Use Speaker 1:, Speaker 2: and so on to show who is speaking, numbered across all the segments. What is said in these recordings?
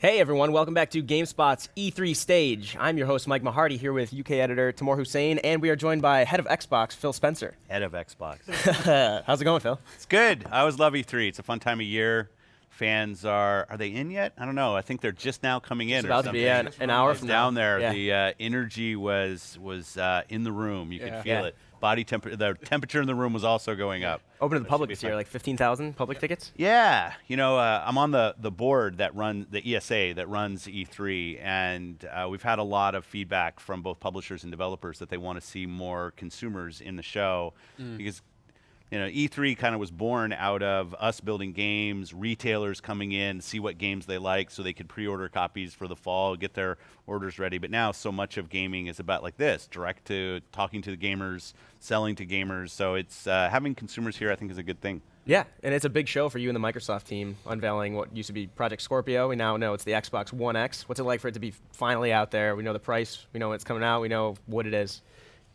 Speaker 1: Hey everyone, welcome back to GameSpot's E3 stage. I'm your host Mike Mahardy here with UK editor Timur Hussein, and we are joined by head of Xbox, Phil Spencer.
Speaker 2: Head of Xbox.
Speaker 1: How's it going, Phil?
Speaker 2: It's good. I always love E3. It's a fun time of year. Fans are they in yet? I don't know. I think they're just now coming in.
Speaker 1: It's about to be an hour from now.
Speaker 2: Down there,
Speaker 1: yeah.
Speaker 2: the energy was in the room. You could feel it. Body temperature, the temperature in the room was also going up.
Speaker 1: Open to the public this year, like 15,000 public tickets?
Speaker 2: Yeah. You know, I'm on the board that runs, the ESA that runs E3, and we've had a lot of feedback from both publishers and developers that they want to see more consumers in the show because, you know, E3 kind of was born out of us building games, retailers coming in, see what games they like so they could pre-order copies for the fall, get their orders ready. But now so much of gaming is about like this, direct to talking to the gamers, selling to gamers. So it's having consumers here I think is a good thing.
Speaker 1: Yeah, and it's a big show for you and the Microsoft team, unveiling what used to be Project Scorpio. We now know it's the Xbox One X. What's it like for it to be finally out there? We know the price, we know when it's coming out, we know what it is.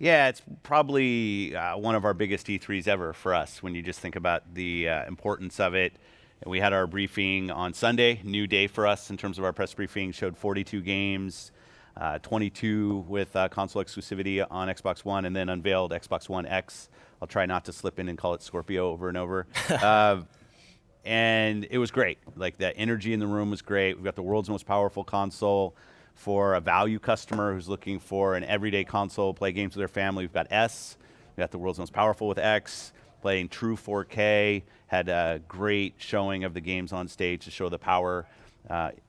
Speaker 2: Yeah, it's probably one of our biggest E3s ever for us when you just think about the importance of it. And we had our briefing on Sunday, new day for us in terms of our press briefing, showed 42 games, 22 with console exclusivity on Xbox One, and then unveiled Xbox One X. I'll try not to slip in and call it Scorpio over and over. And it was great. Like, the energy in the room was great. We've got the world's most powerful console. For a value customer who's looking for an everyday console, play games with their family, we've got S. We've got the world's most powerful with X, playing true 4K, had a great showing of the games on stage to show the power.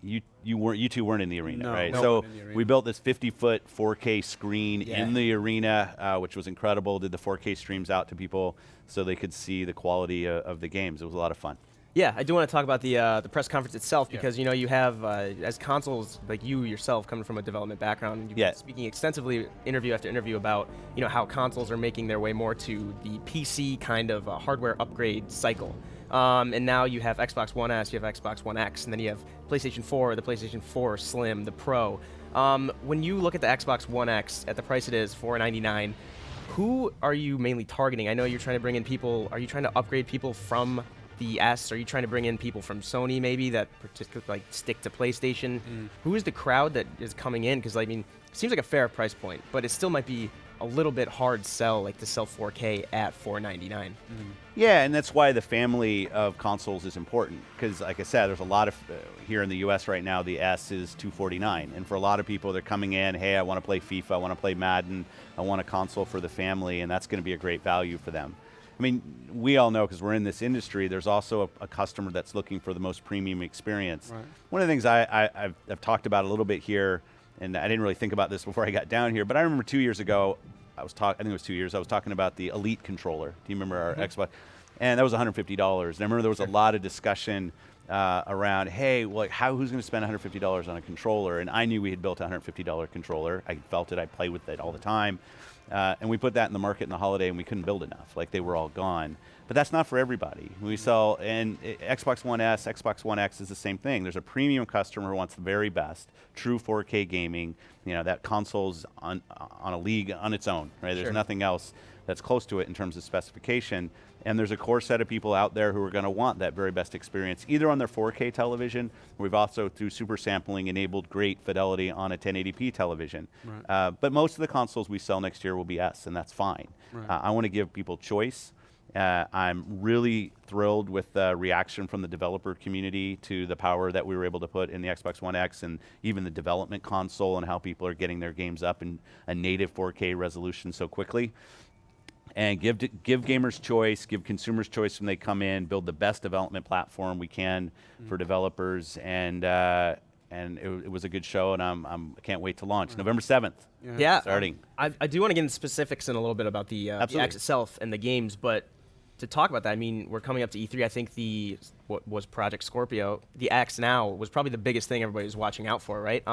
Speaker 2: You two weren't in the arena, right?
Speaker 3: No,
Speaker 2: So we built this 50-foot 4K screen in the arena, which was incredible. Did the 4K streams out to people so they could see the quality of the games. It was a lot of fun.
Speaker 1: Yeah, I do want to talk about the press conference itself because, you know, you have, as consoles, like you yourself, coming from a development background, you've been speaking extensively, interview after interview, about, you know, how consoles are making their way more to the PC kind of hardware upgrade cycle. And now you have Xbox One S, you have Xbox One X, and then you have PlayStation 4, the PlayStation 4 Slim, the Pro. When you look at the Xbox One X at the price it is, $499, who are you mainly targeting? I know you're trying to bring in people. Are you trying to upgrade people from the S? Are you trying to bring in people from Sony maybe that like stick to PlayStation? Who is the crowd that is coming in? Because I mean, it seems like a fair price point, but it still might be a little bit hard sell, like to sell 4K at $499.
Speaker 2: Yeah, and that's why the family of consoles is important. Because, like I said, there's a lot of here in the U.S. right now. The S is $249, and for a lot of people, they're coming in. Hey, I want to play FIFA, I want to play Madden, I want a console for the family, and that's going to be a great value for them. I mean, we all know, because we're in this industry, there's also a customer that's looking for the most premium experience. Right. One of the things I've talked about a little bit here, and I didn't really think about this before I got down here, but I remember 2 years ago, I think it was 2 years, I was talking about the Elite controller. Do you remember our Xbox? And that was $150. And I remember there was a lot of discussion around, hey, well, who's going to spend $150 on a controller? And I knew we had built a $150 controller. I felt it. I play with it all the time. And we put that in the market in the holiday, and we couldn't build enough. Like, they were all gone. But that's not for everybody. We sell, and Xbox One S, Xbox One X is the same thing. There's a premium customer who wants the very best, true 4K gaming. You know, that console's on a league on its own, right? There's nothing else that's close to it in terms of specification. And there's a core set of people out there who are going to want that very best experience, either on their 4K television. We've also, through super sampling, enabled great fidelity on a 1080p television. Right. But most of the consoles we sell next year will be S, and that's fine. Right. I want to give people choice. I'm really thrilled with the reaction from the developer community to the power that we were able to put in the Xbox One X, and even the development console, and how people are getting their games up in a native 4K resolution so quickly. And give gamers choice, give consumers choice when they come in, build the best development platform we can for developers, and it was a good show, and I can't wait to launch November 7th. Starting.
Speaker 1: I do want to get into specifics in a little bit about the X itself and the games, but to talk about that, I mean, we're coming up to E3. I think what was Project Scorpio, the X now, was probably the biggest thing everybody was watching out for, right?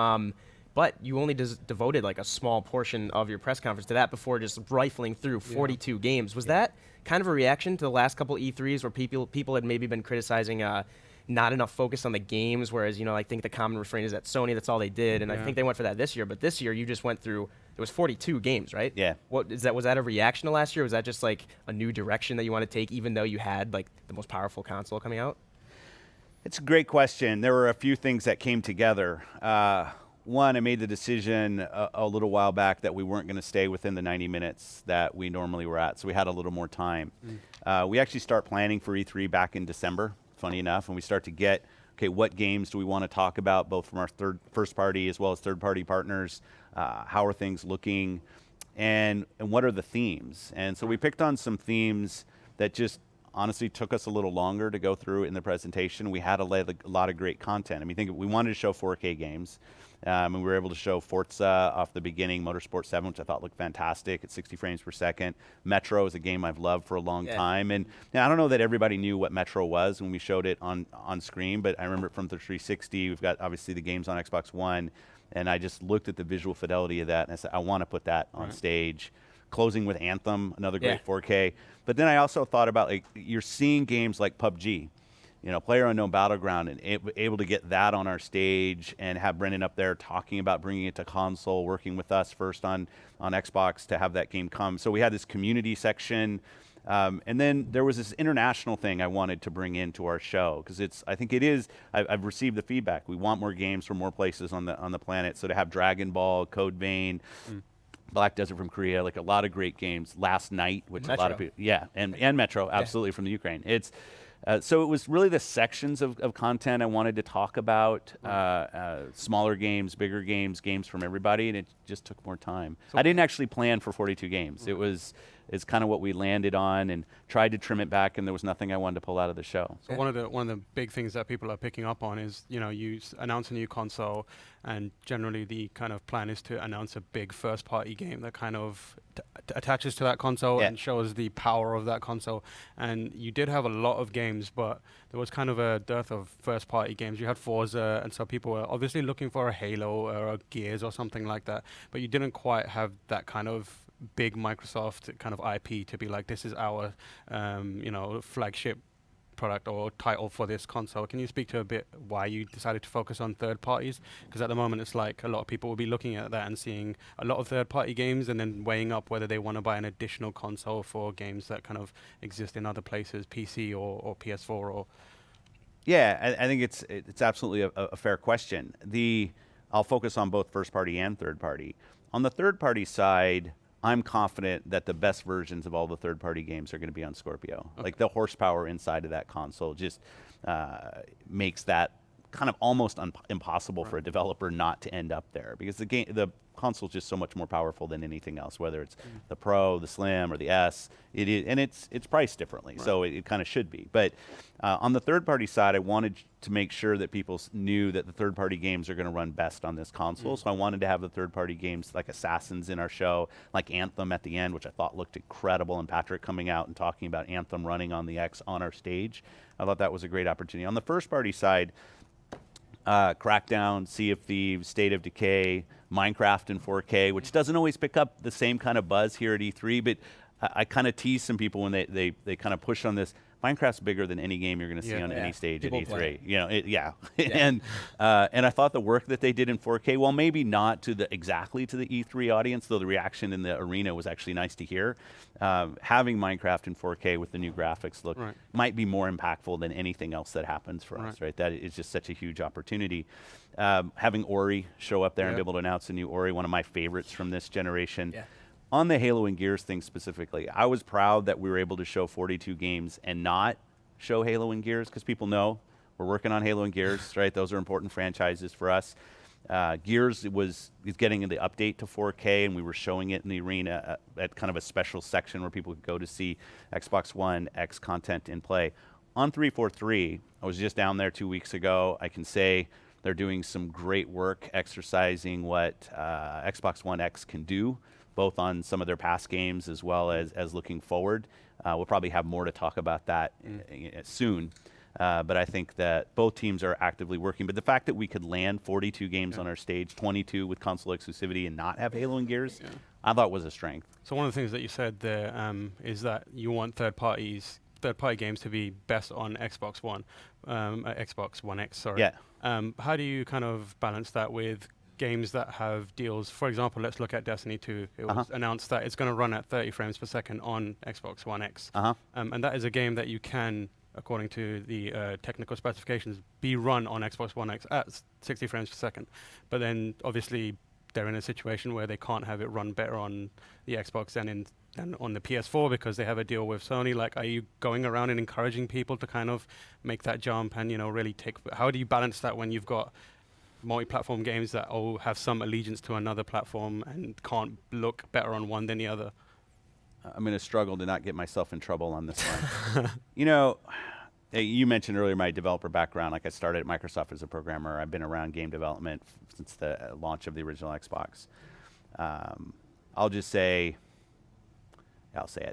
Speaker 1: But you only devoted like a small portion of your press conference to that before just rifling through 42 games. Was that kind of a reaction to the last couple E3s where people had maybe been criticizing not enough focus on the games, whereas, you know, I think the common refrain is that Sony, that's all they did, and I think they went for that this year. But this year, you just went through, it was 42 games, right?
Speaker 2: Yeah.
Speaker 1: Was that a reaction to last year? Was that just like a new direction that you want to take, even though you had like the most powerful console coming out?
Speaker 2: It's a great question. There were a few things that came together. One, I made the decision a little while back that we weren't going to stay within the 90 minutes that we normally were at, so we had a little more time. We actually start planning for E3 back in December, funny enough, and we start to get, okay, what games do we want to talk about, both from our first party as well as third-party partners? How are things looking? And what are the themes? And so we picked on some themes that just honestly took us a little longer to go through in the presentation. We had a lot of great content. I mean, we wanted to show 4K games. And we were able to show Forza off the beginning, Motorsport 7, which I thought looked fantastic at 60 frames per second. Metro is a game I've loved for a long time. And I don't know that everybody knew what Metro was when we showed it on screen, but I remember it from the 360. We've got, obviously, the games on Xbox One. And I just looked at the visual fidelity of that, and I said, I want to put that on stage. Closing with Anthem, another great 4K. But then I also thought about, like, you're seeing games like PUBG, PlayerUnknown Battleground, and able to get that on our stage and have Brendan up there talking about bringing it to console, working with us first on Xbox to have that game come. So we had this community section, and then there was this international thing I wanted to bring into our show, because I've received the feedback. We want more games from more places on the planet. So to have Dragon Ball, Code Vein, Black Desert from Korea, like a lot of great games. Last Night, which
Speaker 1: Metro.
Speaker 2: a lot of people, and Metro, absolutely, from the Ukraine. It's so it was really the sections of content I wanted to talk about, smaller games, bigger games, games from everybody, and it just took more time. I didn't actually plan for 42 games. It's kind of what we landed on, and tried to trim it back, and there was nothing I wanted to pull out of the show.
Speaker 3: So one of the big things that people are picking up on is, you announce a new console, and generally the kind of plan is to announce a big first-party game that kind of attaches to that console and shows the power of that console. And you did have a lot of games, but there was kind of a dearth of first-party games. You had Forza, and so people were obviously looking for a Halo or a Gears or something like that, but you didn't quite have that kind of big Microsoft kind of IP to be like, this is our flagship product or title for this console. Can you speak to a bit why you decided to focus on third parties? Because at the moment it's like a lot of people will be looking at that and seeing a lot of third party games and then weighing up whether they want to buy an additional console for games that kind of exist in other places, PC or PS4 or...
Speaker 2: Yeah, I think it's absolutely a fair question. I'll focus on both first party and third party. On the third party side, I'm confident that the best versions of all the third-party games are going to be on Scorpio. Okay. Like, the horsepower inside of that console just makes that kind of almost impossible for a developer not to end up there, because the console is just so much more powerful than anything else, whether it's the Pro, the Slim, or the S. It is, and it's priced differently, so it kind of should be. But on the third-party side, I wanted to make sure that people knew that the third-party games are going to run best on this console. So I wanted to have the third-party games like Assassins in our show, like Anthem at the end, which I thought looked incredible, and Patrick coming out and talking about Anthem running on the X on our stage. I thought that was a great opportunity. On the first-party side, Crackdown, Sea of Thieves, State of Decay, Minecraft in 4K, which doesn't always pick up the same kind of buzz here at E3, but I kind of tease some people when they kind of push on this. Minecraft's bigger than any game you're going to see on any stage people at E3. And I thought the work that they did in 4K, well, maybe not exactly to the E3 audience, though the reaction in the arena was actually nice to hear. Having Minecraft in 4K with the new graphics look might be more impactful than anything else that happens for us, right? That is just such a huge opportunity. Having Ori show up there and be able to announce a new Ori, one of my favorites from this generation. Yeah. On the Halo and Gears thing specifically, I was proud that we were able to show 42 games and not show Halo and Gears, because people know we're working on Halo and Gears, right? Those are important franchises for us. Gears is getting the update to 4K, and we were showing it in the arena at kind of a special section where people could go to see Xbox One X content in play. On 343, I was just down there 2 weeks ago. I can say they're doing some great work exercising what Xbox One X can do, both on some of their past games as well as looking forward. We'll probably have more to talk about that soon. But I think that both teams are actively working. But the fact that we could land 42 games on our stage, 22 with console exclusivity, and not have Halo and Gears, I thought was a strength.
Speaker 3: So one of the things that you said there is that you want third-party games to be best on Xbox One, Xbox One X, sorry.
Speaker 2: Yeah.
Speaker 3: How do you kind of balance that with games that have deals? For example, let's look at Destiny 2. It was announced that it's going to run at 30 frames per second on Xbox One X. And that is a game that you can according to the technical specifications, be run on Xbox One X at 60 frames per second. But then obviously they're in a situation where they can't have it run better on the Xbox than on the PS4 because they have a deal with Sony. Like, are you going around and encouraging people to kind of make that jump and, really how do you balance that when you've got multi-platform games that all have some allegiance to another platform and can't look better on one than the other?
Speaker 2: I'm going to struggle to not get myself in trouble on this one. You mentioned earlier my developer background. Like, I started at Microsoft as a programmer. I've been around game development since the launch of the original Xbox. I'll say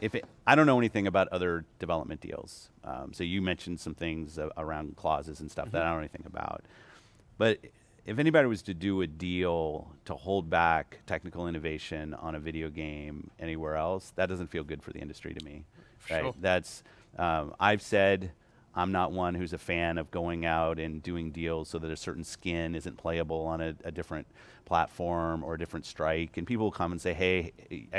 Speaker 2: it. I don't know anything about other development deals. So you mentioned some things around clauses and stuff that I don't know anything about. But if anybody was to do a deal to hold back technical innovation on a video game anywhere else, that doesn't feel good for the industry to me. Right?
Speaker 3: Sure.
Speaker 2: That's I've said I'm not one who's a fan of going out and doing deals so that a certain skin isn't playable on a different platform or a different strike. And people will come and say, hey,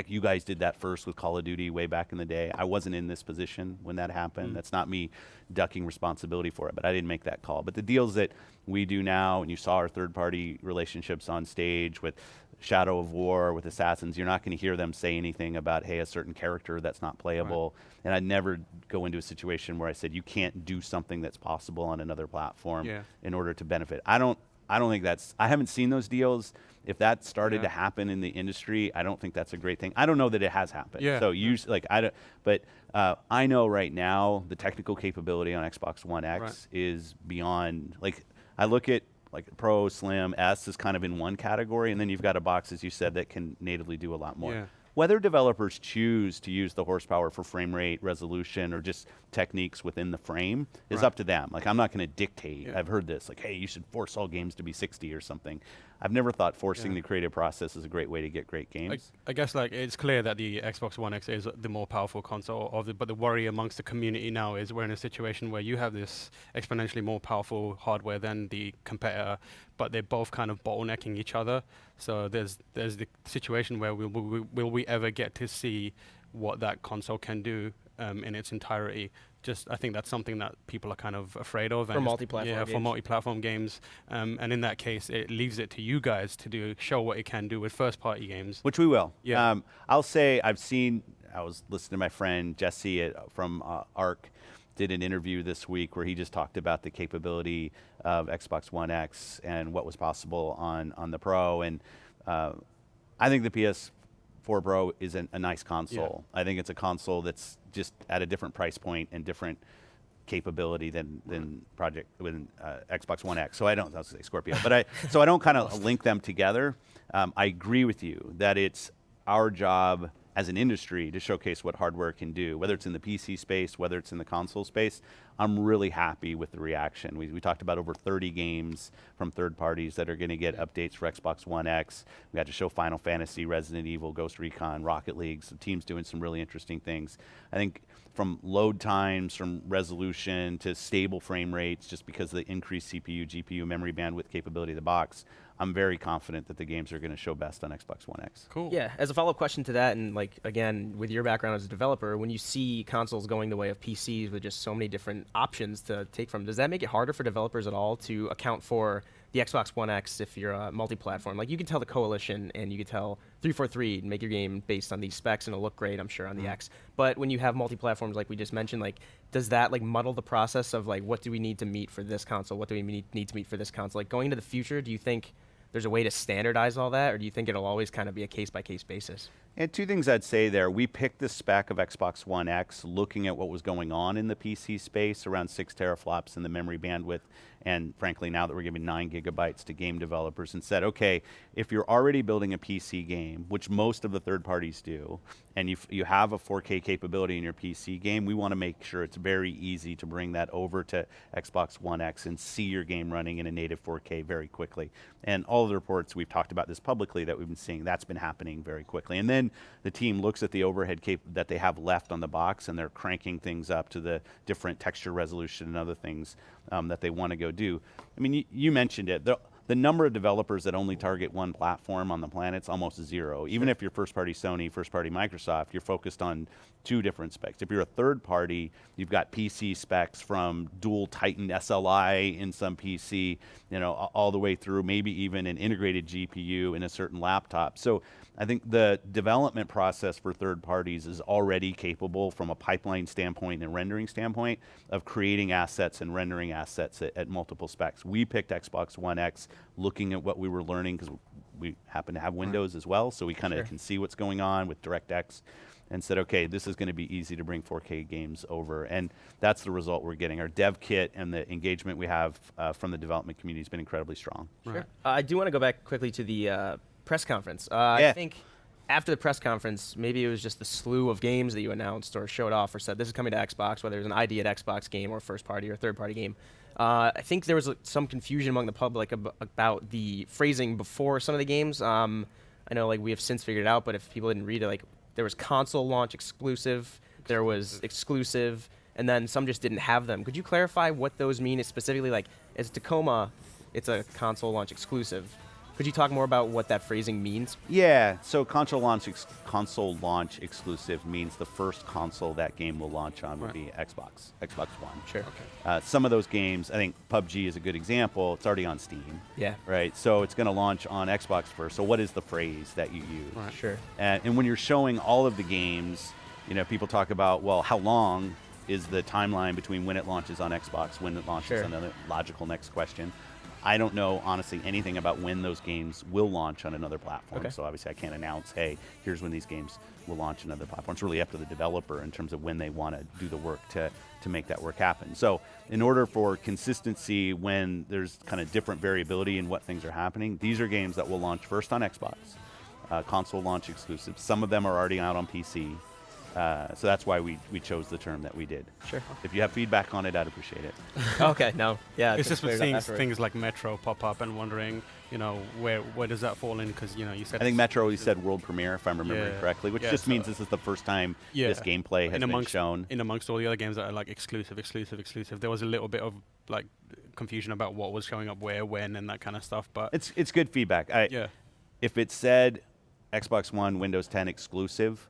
Speaker 2: you guys did that first with Call of Duty way back in the day. I wasn't in this position when that happened. That's not me ducking responsibility for it, but I didn't make that call. But the deals that we do now, and you saw our third-party relationships on stage with Shadow of War, with Assassins, you're not going to hear them say anything about, hey, a certain character that's not playable. Right. And I'd never go into a situation where I said you can't do something that's possible on another platform in order to benefit. I don't think I haven't seen those deals. If that started to happen in the industry, I don't think that's a great thing. I don't know that it has happened.
Speaker 3: Yeah.
Speaker 2: So I know right now the technical capability on Xbox One X is beyond, like, I look at like Pro, Slim, S is kind of in one category, and then you've got a box, as you said, that can natively do a lot more. Yeah. Whether developers choose to use the horsepower for frame rate, resolution, or just techniques within the frame is up to them. Like, I'm not going to dictate. I've heard this, like, hey, you should force all games to be 60 or something. I've never thought forcing the creative process is a great way to get great games.
Speaker 3: I guess, like, it's clear that the Xbox One X is the more powerful console but the worry amongst the community now is we're in a situation where you have this exponentially more powerful hardware than the competitor, but they're both kind of bottlenecking each other. So there's the situation where will we ever get to see what that console can do in its entirety? I think that's something that people are kind of afraid of.
Speaker 1: For multi-platform games.
Speaker 3: For multi-platform games. And in that case, it leaves it to you guys to show what it can do with first-party games.
Speaker 2: Which we will.
Speaker 3: Yeah.
Speaker 2: I'll say I was listening to my friend Jesse from ARC, did an interview this week where he just talked about the capability of Xbox One X and what was possible on the Pro. And I think the PS4 Pro is a nice console. I think it's a console that's just at a different price point and different capability than Xbox One X. So I was say Scorpio, but I don't kind of link them together. I agree with you that it's our job as an industry to showcase what hardware can do, whether it's in the PC space, whether it's in the console space. I'm really happy with the reaction. We talked about over 30 games from third parties that are going to get updates for Xbox One X. We had to show Final Fantasy, Resident Evil, Ghost Recon, Rocket League. So teams doing some really interesting things. I think from load times, from resolution to stable frame rates, just because of the increased CPU, GPU, memory bandwidth capability of the box, I'm very confident that the games are going to show best on Xbox One X.
Speaker 1: Cool. Yeah, as a follow-up question to that, and like again, with your background as a developer, when you see consoles going the way of PCs with just so many different options to take from, does that make it harder for developers at all to account for the Xbox One X if you're a multi-platform? Like, you can tell the Coalition and you can tell 343 make your game based on these specs and it'll look great, I'm sure, on the X. But when you have multi-platforms like we just mentioned, like, does that like muddle the process of like, what do we need to meet for this console? What do we need to meet for this console? Like, going into the future, do you think there's a way to standardize all that, or do you think it'll always kind of be a case-by-case basis?
Speaker 2: And two things I'd say there. We picked the spec of Xbox One X looking at what was going on in the PC space, around 6 teraflops in the memory bandwidth, and frankly, now that we're giving 9 gigabytes to game developers, and said, okay, if you're already building a PC game, which most of the third parties do, and you have a 4K capability in your PC game, we want to make sure it's very easy to bring that over to Xbox One X and see your game running in a native 4K very quickly. And all of the reports, we've talked about this publicly, that we've been seeing, that's been happening very quickly. And then the team looks at the overhead that they have left on the box, and they're cranking things up to the different texture resolution and other things that they want to go do. I mean, you mentioned it. the number of developers that only target one platform on the planet's almost zero. Even if you're first-party Sony, first-party Microsoft, you're focused on 2 different specs. If you're a third party, you've got PC specs from dual Titan SLI in some PC, all the way through maybe even an integrated GPU in a certain laptop. So I think the development process for third parties is already capable from a pipeline standpoint and rendering standpoint of creating assets and rendering assets at multiple specs. We picked Xbox One X looking at what we were learning because we happen to have Windows as well, so we kind of can see what's going on with DirectX and said, okay, this is going to be easy to bring 4K games over. And that's the result we're getting. Our dev kit and the engagement we have from the development community has been incredibly strong.
Speaker 1: Sure. I do want to go back quickly to the press conference. I think after the press conference, maybe it was just the slew of games that you announced or showed off or said, this is coming to Xbox, whether it was an ID at Xbox game or first party or third party game. I think there was some confusion among the public about the phrasing before some of the games. I know we have since figured it out, but if people didn't read it, there was console launch exclusive, there was exclusive, and then some just didn't have them. Could you clarify what those mean? Specifically, as Tacoma, it's a console launch exclusive. Could you talk more about what that phrasing means?
Speaker 2: Yeah, so console launch exclusive means the first console that game will launch on will be Xbox One.
Speaker 1: Sure.
Speaker 2: Okay. Some of those games, I think PUBG is a good example. It's already on Steam.
Speaker 1: Yeah.
Speaker 2: Right. So it's going to launch on Xbox first. So what is the phrase that you use?
Speaker 1: Right. Sure.
Speaker 2: And when you're showing all of the games, people talk about, well, how long is the timeline between when it launches on Xbox, when it launches on the logical next question. I don't know, honestly, anything about when those games will launch on another platform. Okay. So obviously I can't announce, hey, here's when these games will launch on another platform. It's really up to the developer in terms of when they want to do the work to make that work happen. So in order for consistency when there's kind of different variability in what things are happening, these are games that will launch first on Xbox, console launch exclusive. Some of them are already out on PC. So that's why we chose the term that we did.
Speaker 1: Sure.
Speaker 2: If you have feedback on it, I'd appreciate it.
Speaker 1: Okay, no. Yeah.
Speaker 3: It's just with seeing things like Metro pop up and wondering, where does that fall in? Because, you said...
Speaker 2: I think Metro, you said world premiere, if I'm remembering correctly, which just means this is the first time this gameplay has been shown.
Speaker 3: In amongst all the other games that are exclusive, there was a little bit of confusion about what was showing up where, when, and that kind of stuff. But
Speaker 2: it's good feedback. If it said Xbox One, Windows 10 exclusive,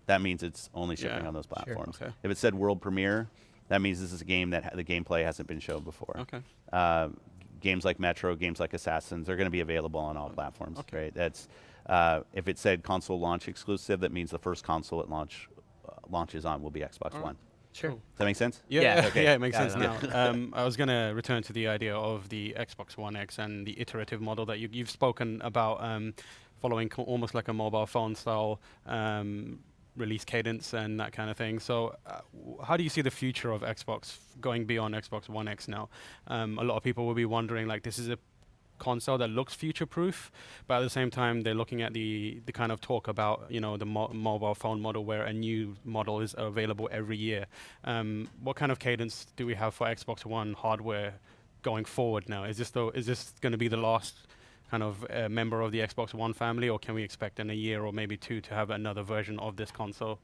Speaker 2: that means it's only shipping on those platforms.
Speaker 3: Sure. Okay.
Speaker 2: If it said world premiere, that means this is a game that the gameplay hasn't been shown before.
Speaker 3: Okay.
Speaker 2: Games like Metro, games like Assassins are going to be available on all platforms. Okay. Right. That's if it said console launch exclusive, that means the first console it launches on will be Xbox One.
Speaker 1: Sure.
Speaker 2: Does that make sense?
Speaker 3: Yeah.
Speaker 1: Okay.
Speaker 3: Yeah, it makes sense now. I was going to return to the idea of the Xbox One X and the iterative model that you've spoken about, following almost like a mobile phone style release cadence and that kind of thing. So how do you see the future of Xbox going beyond Xbox One X now? A lot of people will be wondering, this is a console that looks future-proof, but at the same time, they're looking at the kind of talk about, the mobile phone model where a new model is available every year. What kind of cadence do we have for Xbox One hardware going forward now? Is this going to be the last kind of member of the Xbox One family, or can we expect in a year or maybe 2 to have another version of this console?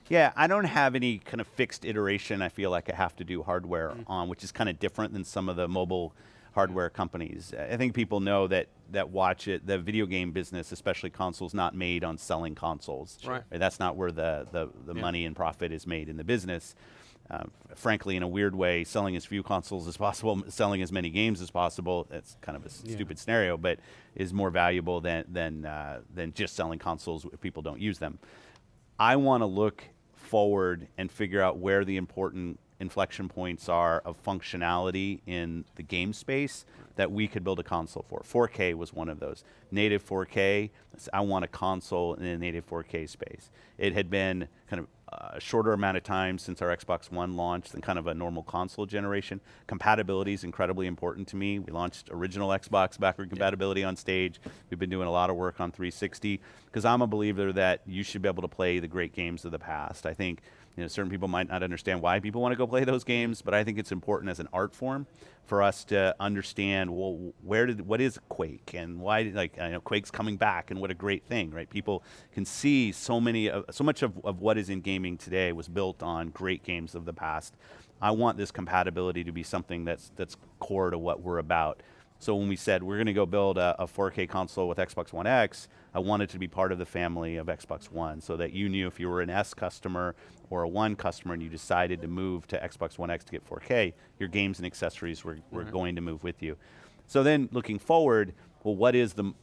Speaker 2: Yeah, I don't have any kind of fixed iteration I feel like I have to do hardware on, which is kind of different than some of the mobile hardware companies. I think people know that watch it, the video game business, especially consoles, not made on selling consoles.
Speaker 3: Right.
Speaker 2: That's not where the money and profit is made in the business. Frankly, in a weird way, selling as few consoles as possible, selling as many games as possible, that's kind of a stupid scenario, but is more valuable than just selling consoles if people don't use them. I want to look forward and figure out where the important inflection points are of functionality in the game space that we could build a console for. 4K was one of those. Native 4K, I want a console in a native 4K space. It had been kind of a shorter amount of time since our Xbox One launched than kind of a normal console generation. Compatibility is incredibly important to me. We launched original Xbox backward compatibility on stage. We've been doing a lot of work on 360 because I'm a believer that you should be able to play the great games of the past. I think certain people might not understand why people want to go play those games, but I think it's important as an art form for us to understand, well, what is Quake and why, Quake's coming back and what a great thing, right? People can see so much of what is in gaming today was built on great games of the past. I want this compatibility to be something that's core to what we're about. So when we said we're going to go build a 4K console with Xbox One X, I wanted to be part of the family of Xbox One, so that you knew if you were an S customer or a One customer and you decided to move to Xbox One X to get 4K, your games and accessories were going to move with you. So then looking forward, well, what is the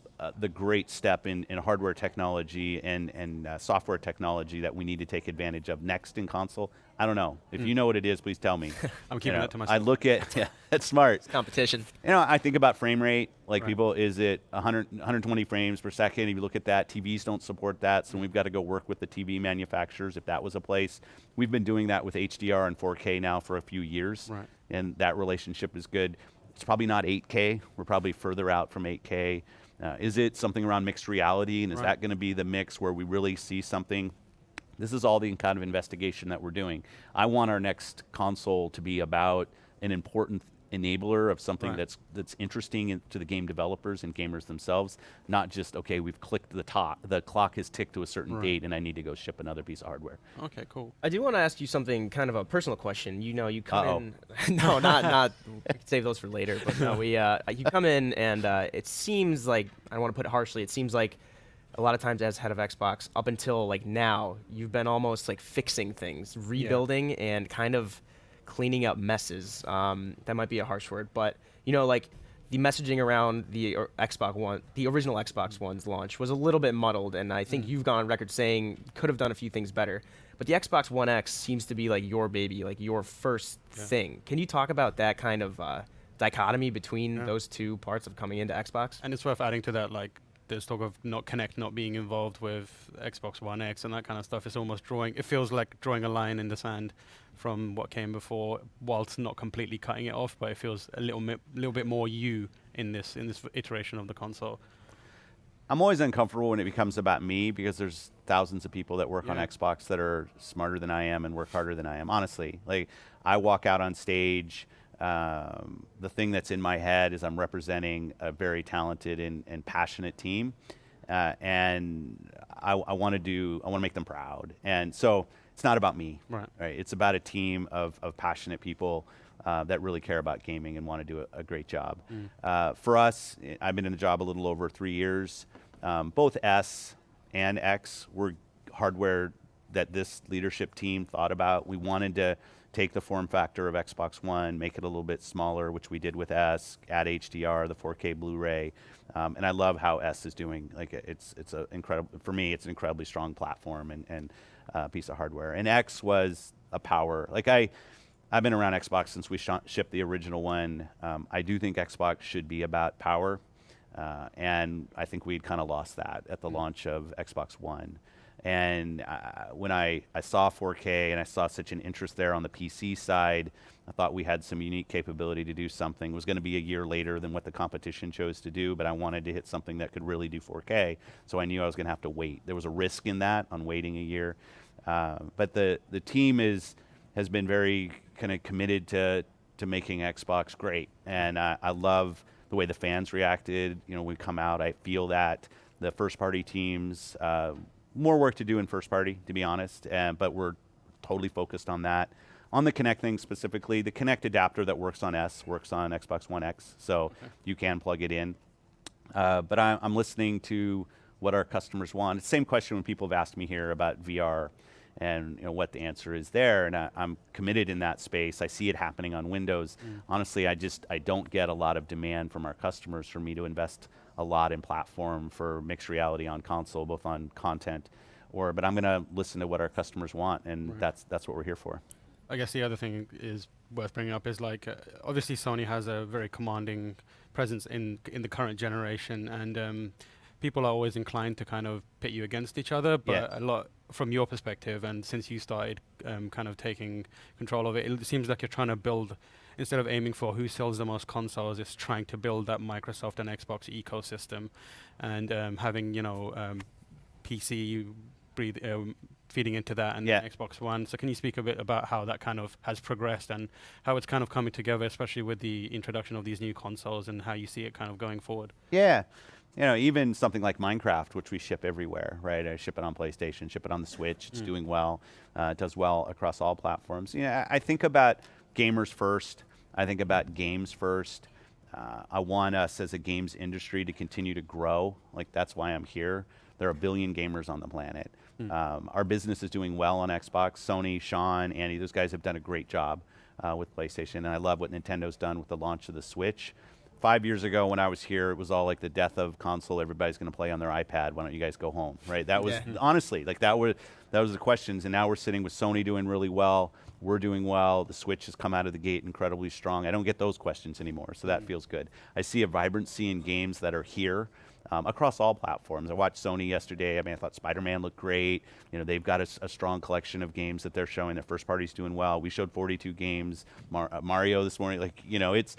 Speaker 2: great step in hardware technology and software technology that we need to take advantage of next in console? I don't know. If you know what it is, please tell me.
Speaker 3: I'm keeping that to myself.
Speaker 2: I look at, yeah, that's smart.
Speaker 1: It's competition.
Speaker 2: I think about frame rate. Like people, is it 120 frames per second? If you look at that, TVs don't support that, so we've got to go work with the TV manufacturers if that was a place. We've been doing that with HDR and 4K now for a few years, and that relationship is good. It's probably not 8K. We're probably further out from 8K. Is it something around mixed reality, and is that going to be the mix where we really see something? This is all the kind of investigation that we're doing. I want our next console to be about an important enabler of something that's interesting to the game developers and gamers themselves, not just, okay, we've clicked the clock has ticked to a certain date and I need to go ship another piece of hardware.
Speaker 3: Okay, cool.
Speaker 1: I do want to ask you something, kind of a personal question. You come in. No, not. We can save those for later. But no, you come in and it seems like, I don't want to put it harshly, it seems like a lot of times as head of Xbox, up until like now, you've been almost like fixing things, rebuilding and kind of cleaning up messes. That might be a harsh word, but like the messaging around the Xbox One, the original Xbox One's launch was a little bit muddled, and I think you've gone on record saying could have done a few things better. But the Xbox One X seems to be like your baby, like your first thing. Can you talk about that kind of dichotomy between those two parts of coming into Xbox?
Speaker 3: And it's worth adding to that, like, there's talk of Kinect not being involved with Xbox One X and that kind of stuff. It's almost it feels like drawing a line in the sand from what came before, whilst not completely cutting it off, but it feels a little bit more you in this iteration of the console.
Speaker 2: I'm always uncomfortable when it becomes about me, because there's thousands of people that work on Xbox that are smarter than I am and work harder than I am. Honestly, like, I walk out on stage, the thing that's in my head is I'm representing a very talented and passionate team, and I want to make them proud. And so it's not about me, right? It's about a team of passionate people that really care about gaming and want to do a great job. For us, I've been in the job a little over 3 years. Both S and X were hardware that this leadership team thought about. We wanted to take the form factor of Xbox One, make it a little bit smaller, which we did with S, add HDR, the 4K Blu-ray, and I love how S is doing. Like, it's a incredible, for me, it's an incredibly strong platform and piece of hardware. And X was a power. Like, I've been around Xbox since we shipped the original one. I do think Xbox should be about power, and I think we'd kind of lost that at the launch of Xbox One. And when I saw 4K and I saw such an interest there on the PC side, I thought we had some unique capability to do something. It was going to be a year later than what the competition chose to do, but I wanted to hit something that could really do 4K, so I knew I was going to have to wait. There was a risk in that, on waiting a year. But the team has been very kind of committed to making Xbox great, and I love the way the fans reacted. We come out, I feel that the first-party teams, more work to do in first party, to be honest, but we're totally focused on that. On the Kinect thing specifically, the Kinect adapter that works on S works on Xbox One X, so you can plug it in. But I'm listening to what our customers want. It's the same question when people have asked me here about VR and what the answer is there, and I'm committed in that space. I see it happening on Windows. Honestly, I don't get a lot of demand from our customers for me to invest a lot in platform for mixed reality on console, both on content but I'm going to listen to what our customers want, and that's what we're here for.
Speaker 3: I guess the other thing is worth bringing up is, like, obviously Sony has a very commanding presence in the current generation, and people are always inclined to kind of pit you against each other, but a lot from your perspective, and since you started kind of taking control of it, it seems like you're trying to build, instead of aiming for who sells the most consoles, it's trying to build that Microsoft and Xbox ecosystem, and having PC feeding into that, and Xbox One. So can you speak a bit about how that kind of has progressed and how it's kind of coming together, especially with the introduction of these new consoles, and how you see it kind of going forward?
Speaker 2: Yeah. Even something like Minecraft, which we ship everywhere, right? I ship it on PlayStation, ship it on the Switch. It's doing well. It does well across all platforms. I think about gamers first. I think about games first. I want us as a games industry to continue to grow. Like, that's why I'm here. There are 1 billion gamers on the planet. Our business is doing well on Xbox. Sony, Sean, Andy, those guys have done a great job with PlayStation, and I love what Nintendo's done with the launch of the Switch. 5 years ago when I was here, it was all like the death of console. Everybody's going to play on their iPad. Why don't you guys go home, right? That was, honestly, like that was the questions, and now we're sitting with Sony doing really well. We're doing well. The Switch has come out of the gate incredibly strong. I don't get those questions anymore, so that feels good. I see a vibrancy in games that are here across all platforms. I watched Sony yesterday. I mean, I thought Spider-Man looked great. You know, they've got a strong collection of games that they're showing. Their first party's doing well. We showed 42 games. Mario this morning. Like, you know, it's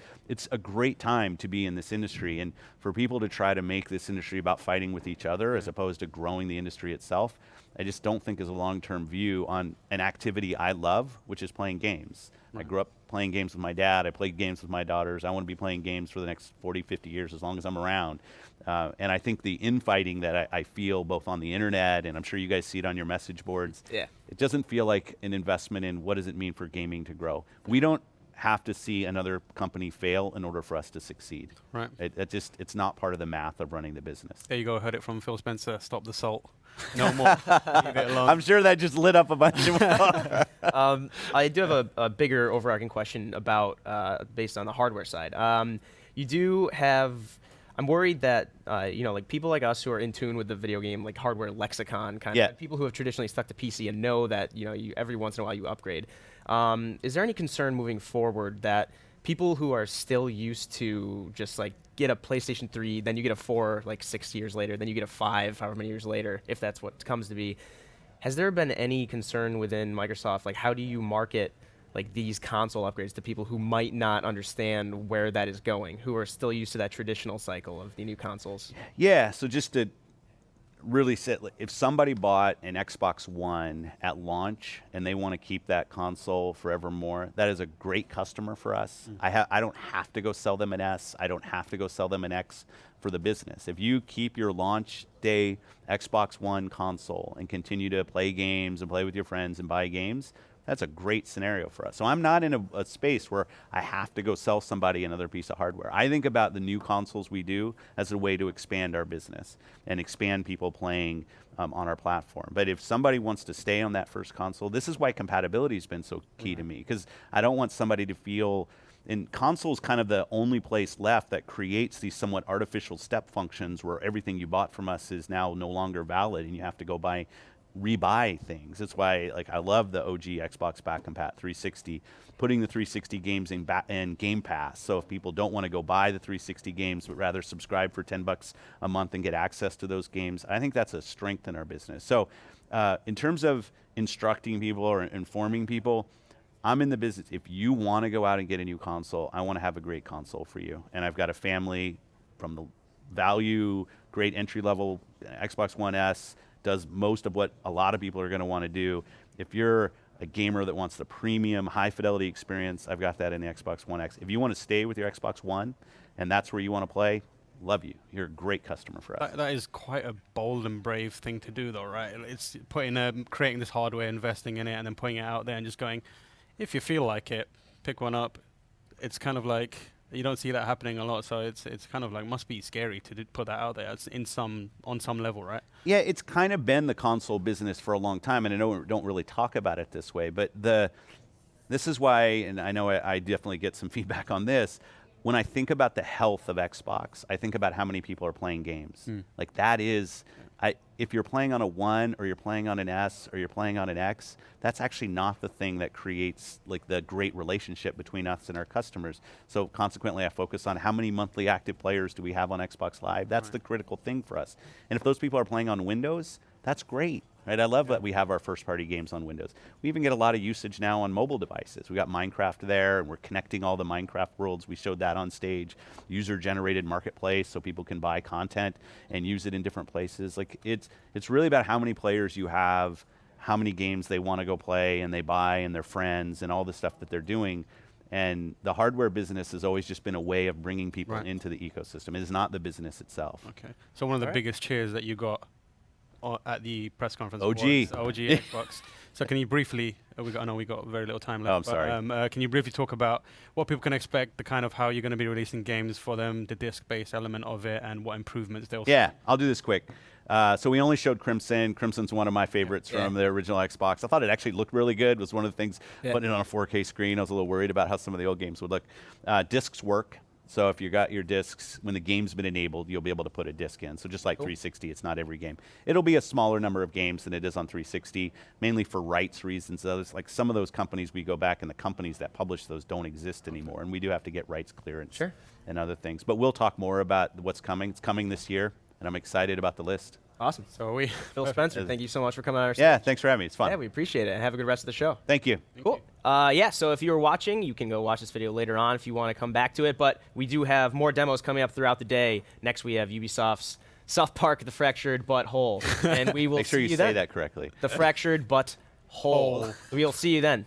Speaker 2: a great time to be in this industry, and for people to try to make this industry about fighting with each other as opposed to growing the industry itself, I just don't think is a long-term view on an activity I love, which is playing games. I grew up playing games with my dad. I played games with my daughters. I want to be playing games for the next 40, 50 years as long as I'm around. And I think the infighting that I feel both on the internet, and I'm sure you guys see it on your message boards, it doesn't feel like an investment in what does it mean for gaming to grow. We don't have to see another company fail in order for us to succeed.
Speaker 3: Right.
Speaker 2: It's not part of the math of running the business.
Speaker 3: There you go. Heard it from Phil Spencer. Stop the salt. No more. Leave it alone.
Speaker 2: I'm sure that just lit up a bunch of
Speaker 1: I do have a bigger overarching question about based on the hardware side. You do have. I'm worried that you know, like people like us who are in tune with the video game like hardware lexicon, kind of people who have traditionally stuck to PC and know that, you know, you every once in a while you upgrade. Is there any concern moving forward that people who are still used to just like get a PlayStation 3, then you get a 4 like 6 years later, then you get a 5 however many years later, if that's what comes to be, has there been any concern within Microsoft? Like, how do you market like these console upgrades to people who might not understand where that is going, who are still used to that traditional cycle of the new consoles?
Speaker 2: Yeah, so just to really if somebody bought an Xbox One at launch and they want to keep that console forevermore, that is a great customer for us. I don't have to go sell them an S. I don't have to go sell them an X for the business. If you keep your launch day Xbox One console and continue to play games and play with your friends and buy games, that's a great scenario for us. So I'm not in a space where I have to go sell somebody another piece of hardware. I think about the new consoles we do as a way to expand our business and expand people playing on our platform. But if somebody wants to stay on that first console, this is why compatibility has been so key to me, because I don't want somebody to feel, and console's kind of the only place left that creates these somewhat artificial step functions where everything you bought from us is now no longer valid and you have to go rebuy things. That's why, like, I love the OG Xbox Back Compat 360, putting the 360 games in Game Pass. So if people don't want to go buy the 360 games, but rather subscribe for $10 a month and get access to those games, I think that's a strength in our business. So in terms of instructing people or informing people, I'm in the business. If you want to go out and get a new console, I want to have a great console for you. And I've got a family from the value, great entry-level Xbox One S, does most of what a lot of people are going to want to do. If you're a gamer that wants the premium, high-fidelity experience, I've got that in the Xbox One X. If you want to stay with your Xbox One, and that's where you want to play, love you. You're a great customer for us.
Speaker 3: That is quite a bold and brave thing to do, though, right? It's creating this hardware, investing in it, and then putting it out there and just going, if you feel like it, pick one up. It's kind of like, you don't see that happening a lot, so it's kind of like, must be scary to put that out there. It's on some level, right? Yeah,
Speaker 2: it's kind of been the console business for a long time, and I know we don't really talk about it this way, but this is why, and I know I definitely get some feedback on this, when I think about the health of Xbox, I think about how many people are playing games. Like, that is, if you're playing on a 1 or you're playing on an S or you're playing on an X, that's actually not the thing that creates like the great relationship between us and our customers. So consequently, I focus on how many monthly active players do we have on Xbox Live. That's the critical thing for us. And if those people are playing on Windows, that's great. Right? I love that we have our first-party games on Windows. We even get a lot of usage now on mobile devices. We got Minecraft there, and we're connecting all the Minecraft worlds. We showed that on stage. User-generated marketplace, so people can buy content and use it in different places. Like, it's really about how many players you have, how many games they want to go play and they buy, and their friends, and all the stuff that they're doing. And the hardware business has always just been a way of bringing people into the ecosystem. It is not the business itself.
Speaker 3: Okay. So one of the biggest cheers that you got at the press conference
Speaker 2: OG
Speaker 3: was OG Xbox. So can you briefly, I know we got very little time left.
Speaker 2: Oh, I'm sorry.
Speaker 3: Can you briefly talk about what people can expect, the kind of how you're going to be releasing games for them, the disc-based element of it, and what improvements they'll
Speaker 2: Yeah, I'll do this quick. So we only showed Crimson. Crimson's one of my favorites from the original Xbox. I thought it actually looked really good. It was one of the things, putting it on a 4K screen, I was a little worried about how some of the old games would look. Discs work. So if you got your discs, when the game's been enabled, you'll be able to put a disc in. So just like 360, it's not every game. It'll be a smaller number of games than it is on 360, mainly for rights reasons. Like some of those companies, we go back and the companies that publish those don't exist anymore, and we do have to get rights clearance and other things. But we'll talk more about what's coming. It's coming this year, and I'm excited about the list.
Speaker 1: Awesome.
Speaker 3: So
Speaker 1: Phil Spencer, thank you so much for coming on our stage.
Speaker 2: Yeah, thanks for having me. It's fun.
Speaker 1: Yeah, we appreciate it. And have a good rest of the show.
Speaker 2: Thank you.
Speaker 1: Cool. Yeah, so if you're watching, you can go watch this video later on if you want to come back to it. But we do have more demos coming up throughout the day. Next, we have Ubisoft's South Park: The Fractured But Whole. And we will
Speaker 2: Make sure you
Speaker 1: see
Speaker 2: say
Speaker 1: then.
Speaker 2: that correctly.
Speaker 1: The Fractured But Whole. We'll see you then.